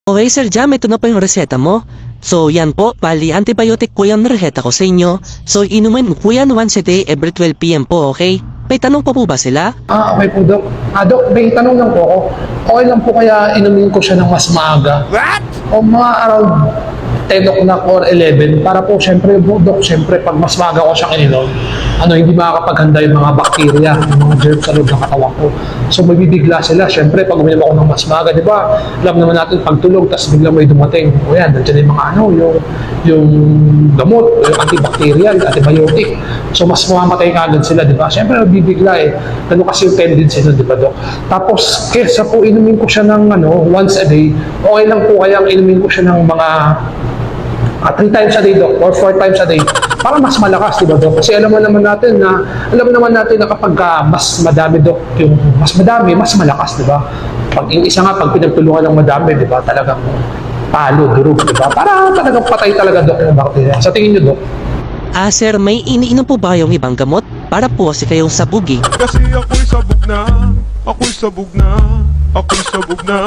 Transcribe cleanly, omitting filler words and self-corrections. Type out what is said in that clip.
Okay Sir Jam, ito na po yung reseta mo. So yan po, bali antibiotic po yung reseta ko sa inyo. So inumin mo po yan once a day every 12 PM po, okay? May tanong pa po ba sila? Okay po, Dok. Dok, may tanong lang po ako. Okay lang po kaya inumin ko siya ng mas maaga? What? O mga around 10 o'clock or 11 para po syempre, Dok, syempre pag mas maaga ko siyang ininom, hindi makakapaghanda yung mga bakterya, yung mga germs sa loob ng katawan ko. So mabibigla sila. Syempre, pag uminom ako ng mas maaga, di ba? Alam naman natin pagtulog, tapos bigla may dumating. O yan, nandiyan yung mga yung gamot, yung antibacterial, antibiotic. So mas mamamatay ka agad sila, di ba? Syempre, mabibigla eh. Ganun kasi yung tendency nun, di ba, Dok? Tapos, kesa po inumin ko siya ng once a day, okay lang po kaya inumin ko siya ng mga 3 times a day, Dok, or 4 times a day, para mas malakas, di ba, Dok? Kasi alam naman natin na kapag mas madami, Dok, yung mas madami, mas malakas, di ba? Pag yung isa nga, pag pinagtulungan ng madami, di ba, talagang palo, durog, di ba? Para talagang patay talaga, Dok, yung bakterya. Sa tingin nyo, Dok? Sir, may iniinom po ba yung ibang gamot? Para po kasi kayong sabugi. Kasi ako'y sabog na, ako'y sabog na, ako'y sabog na.